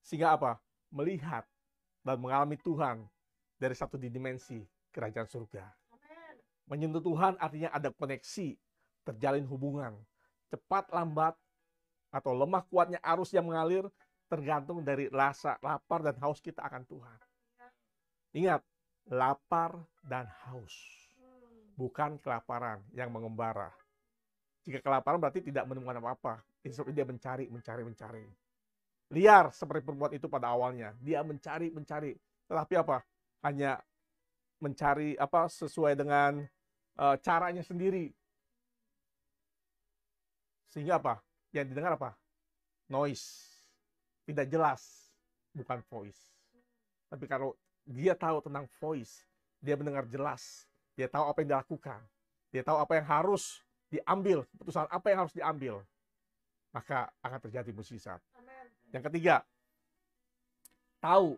Sehingga apa? Melihat dan mengalami Tuhan dari satu dimensi kerajaan surga. Menyentuh Tuhan artinya ada koneksi, terjalin hubungan. Cepat, lambat, atau lemah kuatnya arus yang mengalir tergantung dari rasa lapar dan haus kita akan Tuhan. Ingat, lapar dan haus. Bukan kelaparan yang mengembara. Jika kelaparan berarti tidak menemukan apa-apa. Instead dia mencari. Liar seperti perempuan itu pada awalnya. Dia mencari. Tetapi apa? Hanya mencari apa sesuai dengan caranya sendiri. Sehingga apa? Yang didengar apa? Noise. Tidak jelas. Bukan voice. Tapi kalau dia tahu tentang voice, dia mendengar jelas. Dia tahu apa yang dilakukan. Dia tahu apa yang harus diambil. Keputusan apa yang harus diambil. Maka akan terjadi mukjizat. Yang ketiga, tahu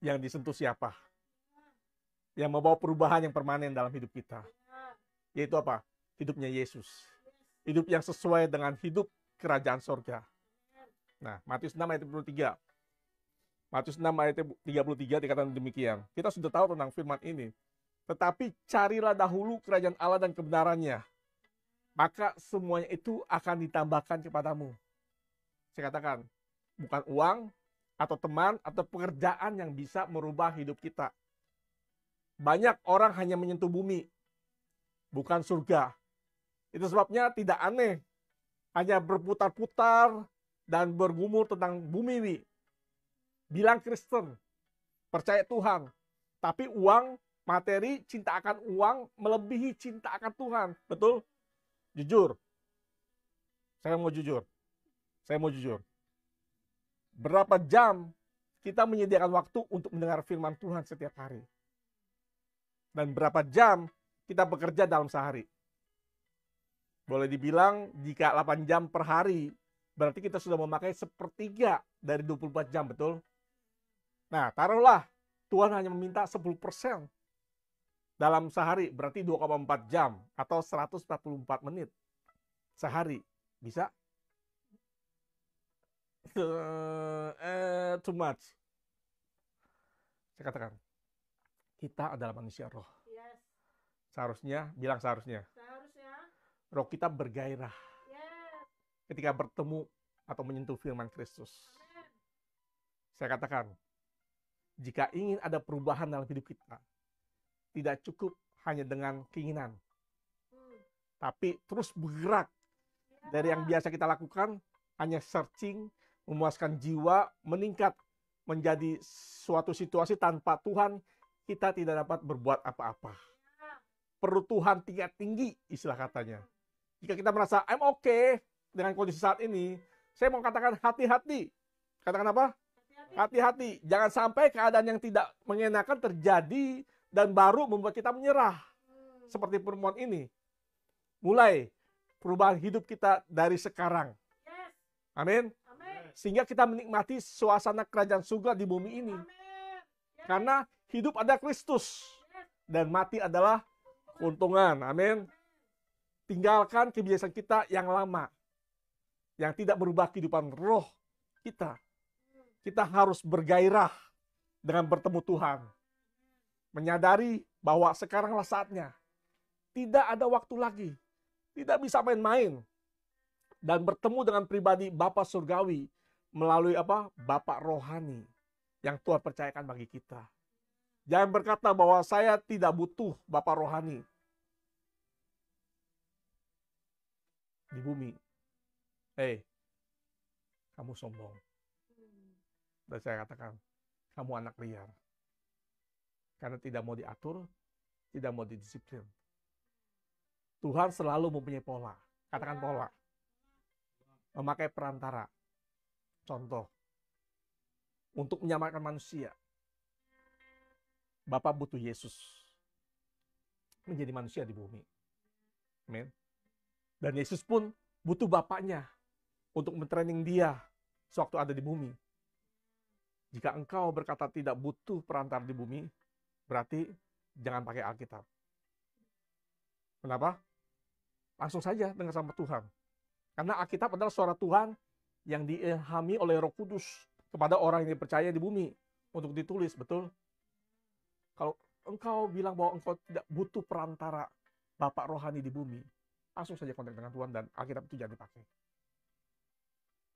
yang disentuh siapa. Yang membawa perubahan yang permanen dalam hidup kita. Yaitu apa? Hidupnya Yesus. Hidup yang sesuai dengan hidup kerajaan sorga. Nah, Matius 6 ayat 33. Matius 6 ayat 33 dikatakan demikian. Kita sudah tahu tentang firman ini. Tetapi carilah dahulu kerajaan Allah dan kebenarannya. Maka semuanya itu akan ditambahkan kepadamu. Saya katakan, bukan uang, atau teman, atau pekerjaan yang bisa merubah hidup kita. Banyak orang hanya menyentuh bumi, bukan surga. Itu sebabnya tidak aneh. Hanya berputar-putar dan bergumul tentang bumi. Bilang Kristen, percaya Tuhan. Tapi uang, materi, cinta akan uang melebihi cinta akan Tuhan. Betul? Jujur. Saya mau jujur. Berapa jam kita menyediakan waktu untuk mendengar firman Tuhan setiap hari? Dan berapa jam kita bekerja dalam sehari? Boleh dibilang jika 8 jam per hari, berarti kita sudah memakai 1/3 dari 24 jam, betul? Nah, taruhlah Tuhan hanya meminta 10% dalam sehari, berarti 2,4 jam atau 144 menit sehari. Bisa? Too much. Saya katakan, kita adalah manusia roh. Seharusnya, roh kita bergairah ketika bertemu atau menyentuh firman Kristus. Saya katakan, jika ingin ada perubahan dalam hidup kita, tidak cukup hanya dengan keinginan, tapi terus bergerak dari yang biasa kita lakukan, hanya searching, memuaskan jiwa, meningkat menjadi suatu situasi tanpa Tuhan, kita tidak dapat berbuat apa-apa. Perlu Tuhan tingkat tinggi, istilah katanya. Jika kita merasa, I'm okay dengan kondisi saat ini, saya mau katakan hati-hati. Katakan apa? Hati-hati. Jangan sampai keadaan yang tidak mengenakan terjadi dan baru membuat kita menyerah. Seperti perempuan ini. Mulai perubahan hidup kita dari sekarang. Amin. Sehingga kita menikmati suasana kerajaan surga di bumi ini. Karena hidup ada Kristus. Dan mati adalah keuntungan. Amin. Tinggalkan kebiasaan kita yang lama. Yang tidak berubah kehidupan roh kita. Kita harus bergairah dengan bertemu Tuhan. Menyadari bahwa sekaranglah saatnya. Tidak ada waktu lagi. Tidak bisa main-main. Dan bertemu dengan pribadi Bapa Surgawi melalui apa? Bapa Rohani yang Tuhan percayakan bagi kita. Jangan berkata bahwa saya tidak butuh Bapa Rohani di bumi. Hei, kamu sombong. Dan saya katakan, kamu anak liar. Karena tidak mau diatur, tidak mau didisiplin. Tuhan selalu mempunyai pola. Katakan pola. Memakai perantara. Contoh. Untuk menyamakan manusia. Bapa butuh Yesus menjadi manusia di bumi. Amin. Dan Yesus pun butuh Bapaknya untuk mentraining dia sewaktu ada di bumi. Jika engkau berkata tidak butuh perantara di bumi, berarti jangan pakai Alkitab. Kenapa? Langsung saja dengar sama Tuhan. Karena Alkitab adalah suara Tuhan yang diilhami oleh Roh Kudus kepada orang yang dipercaya di bumi untuk ditulis, betul? Kalau engkau bilang bahwa engkau tidak butuh perantara Bapak rohani di bumi, langsung saja kontak dengan Tuhan dan Alkitab itu jangan dipakai.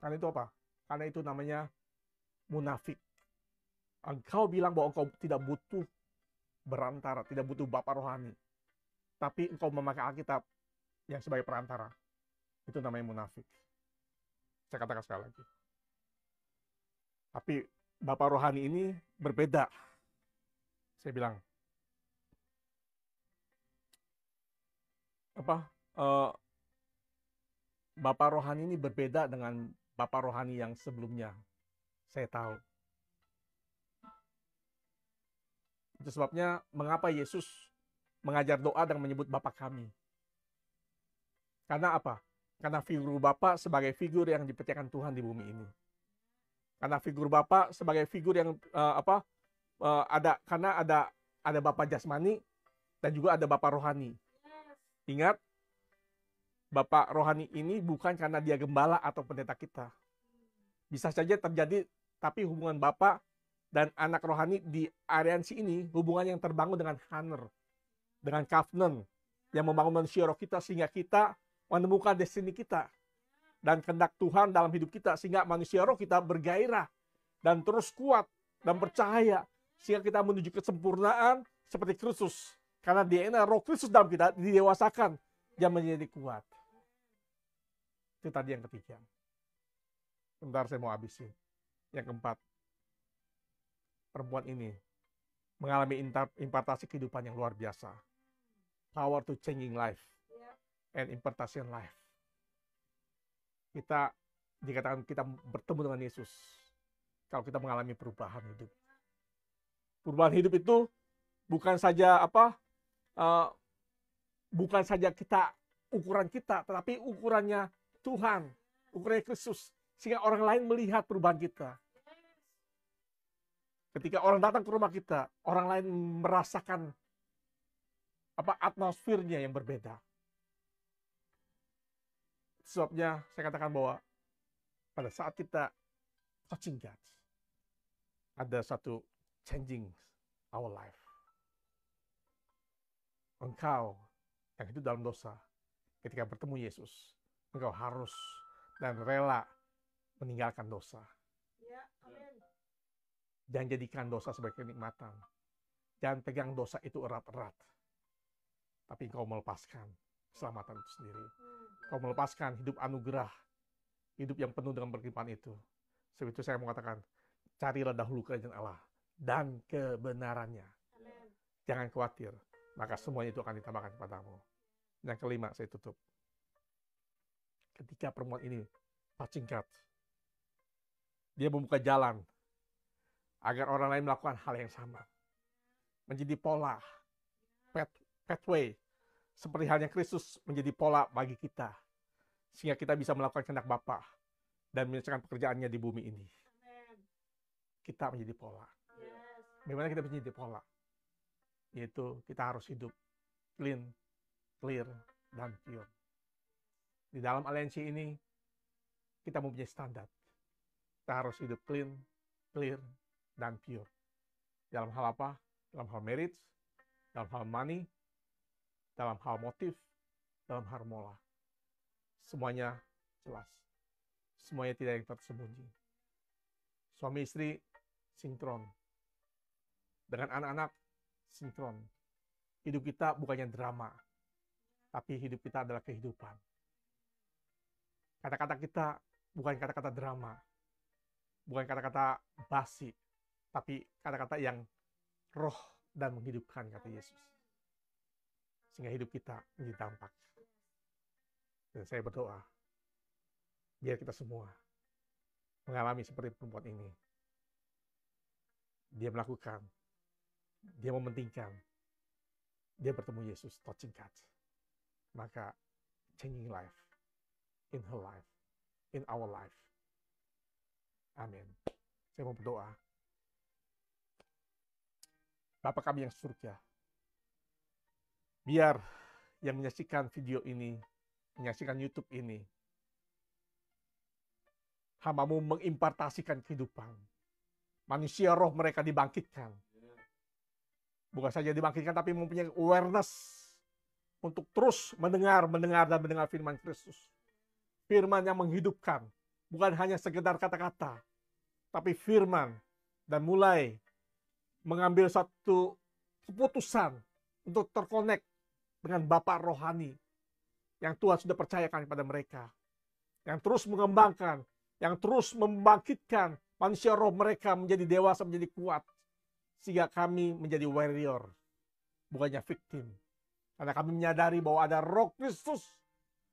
Karena itu apa? Karena itu namanya munafik. Engkau bilang bahwa engkau tidak butuh berantara, tidak butuh Bapak rohani. Tapi engkau memakai Alkitab yang sebagai perantara. Itu namanya munafik. Saya katakan sekali lagi. Tapi Bapak rohani ini berbeda. Saya bilang, Bapak rohani ini berbeda dengan Bapak rohani yang sebelumnya. Saya tahu. Itu sebabnya mengapa Yesus mengajar doa dan menyebut Bapa kami. Karena apa? Karena figur Bapa sebagai figur yang dipercayakan Tuhan di bumi ini. Karena figur Bapa sebagai figur yang karena ada Bapa jasmani dan juga ada Bapa rohani. Ingat, Bapa rohani ini bukan karena dia gembala atau pendeta kita. Bisa saja terjadi, tapi hubungan Bapa dan anak rohani di aliansi ini, hubungan yang terbangun dengan Haner, dengan covenant, yang membangun manusia roh kita sehingga kita menemukan destiny kita dan kehendak Tuhan dalam hidup kita, sehingga manusia roh kita bergairah dan terus kuat dan percaya, sehingga kita menuju kesempurnaan seperti Kristus. Karena DNA roh Kristus dalam kita didewasakan, dia menjadi kuat. Itu tadi yang ketiga. Sebentar saya mau habisin. Yang keempat, perempuan ini mengalami impartasi kehidupan yang luar biasa. Power to changing life and impartation life. Kita dikatakan kita bertemu dengan Yesus kalau kita mengalami perubahan hidup. Perubahan hidup itu bukan saja bukan saja ukuran kita, tetapi ukurannya Tuhan, ukurannya Kristus, sehingga orang lain melihat perubahan kita. Ketika orang datang ke rumah kita, orang lain merasakan atmosfernya yang berbeda. Sebabnya saya katakan bahwa pada saat kita touching God, ada satu changing our life. Engkau yang hidup dalam dosa, ketika bertemu Yesus, engkau harus dan rela meninggalkan dosa. Jangan jadikan dosa sebagai kenikmatan. Jangan pegang dosa itu erat-erat. Tapi engkau melepaskan keselamatan itu sendiri. Engkau melepaskan hidup anugerah, hidup yang penuh dengan berlimpahan itu. Sebab itu saya mengatakan, carilah dahulu kerajaan Allah dan kebenarannya. Jangan khawatir, maka semuanya itu akan ditambahkan kepadamu. Yang kelima, saya tutup. Ketika perempuan ini touching God, dia membuka jalan agar orang lain melakukan hal yang sama. Menjadi pola, pathway, seperti halnya Kristus menjadi pola bagi kita. Sehingga kita bisa melakukan kehendak Bapa dan menyelesaikan pekerjaannya di bumi ini. Kita menjadi pola. Bagaimana kita menjadi pola? Yaitu kita harus hidup clean, clear, dan pure. Di dalam aliansi ini, kita mempunyai standar. Kita harus hidup clean, clear, dan pure. Dalam hal apa? Dalam hal marriage, dalam hal money, dalam hal motif, dalam hal mola. Semuanya jelas. Semuanya tidak yang tersembunyi. Suami istri sinkron. Dengan anak-anak sinkron. Hidup kita bukannya drama, tapi hidup kita adalah kehidupan. Kata-kata kita bukan kata-kata drama, bukan kata-kata basi, tapi kata-kata yang roh dan menghidupkan, kata Yesus. Sehingga hidup kita menjadi dampak. Dan saya berdoa, biar kita semua mengalami seperti perempuan ini. Dia melakukan dia mementingkan dia bertemu Yesus, touching God. Maka changing life in her life, in our life. Amin. Saya mau berdoa. Bapa kami yang surga, biar yang menyaksikan video ini, menyaksikan YouTube ini, hamba-Mu mengimpartasikan kehidupan. Manusia roh mereka dibangkitkan. Bukan saja dibangkitkan, tapi mempunyai awareness untuk terus mendengar dan mendengar firman Kristus. Firman yang menghidupkan, bukan hanya sekedar kata-kata, tapi firman, dan mulai mengambil satu keputusan untuk terkonek dengan Bapa rohani yang Tuhan sudah percayakan kepada mereka, yang terus mengembangkan, yang terus membangkitkan manusia roh mereka menjadi dewasa, menjadi kuat, sehingga kami menjadi warrior, bukannya victim. Karena kami menyadari bahwa ada roh Kristus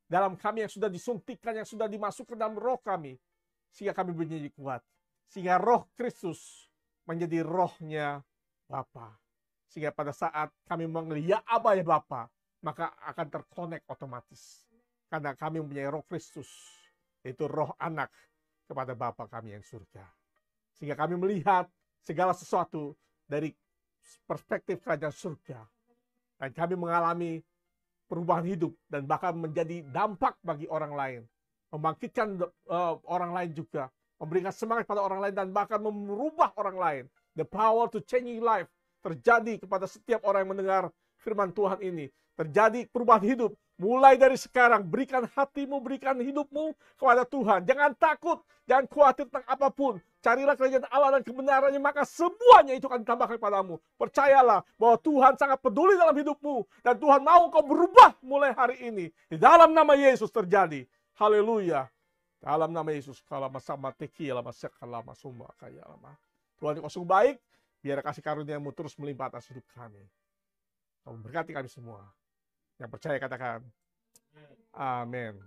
dalam kami yang sudah disuntikan, yang sudah dimasukkan dalam roh kami, sehingga kami menjadi kuat. Sehingga roh Kristus menjadi rohnya Bapa. Sehingga pada saat kami mengenali ya Aba ya Bapa, maka akan terkonek otomatis. Karena kami mempunyai roh Kristus, yaitu roh anak kepada Bapa kami yang surga. Sehingga kami melihat segala sesuatu dari perspektif kerajaan surga. Dan kami mengalami perubahan hidup dan bahkan menjadi dampak bagi orang lain. Membangkitkan orang lain juga. Memberikan semangat pada orang lain dan bahkan merubah orang lain. The power to changing life terjadi kepada setiap orang yang mendengar firman Tuhan ini. Terjadi perubahan hidup. Mulai dari sekarang, berikan hatimu, berikan hidupmu kepada Tuhan. Jangan takut, jangan khawatir tentang apapun. Carilah kerajaan Allah dan kebenarannya, maka semuanya itu akan ditambahkan kepadamu. Percayalah bahwa Tuhan sangat peduli dalam hidupmu. Dan Tuhan mau kau berubah mulai hari ini. Di dalam nama Yesus terjadi. Haleluya. Dalam nama Yesus. Tuhan kau sungguh baik. Biar kasih karunia-Mu terus melimpah atas hidup kami. Kau memberkati kami semua. Yang percaya katakan, amin.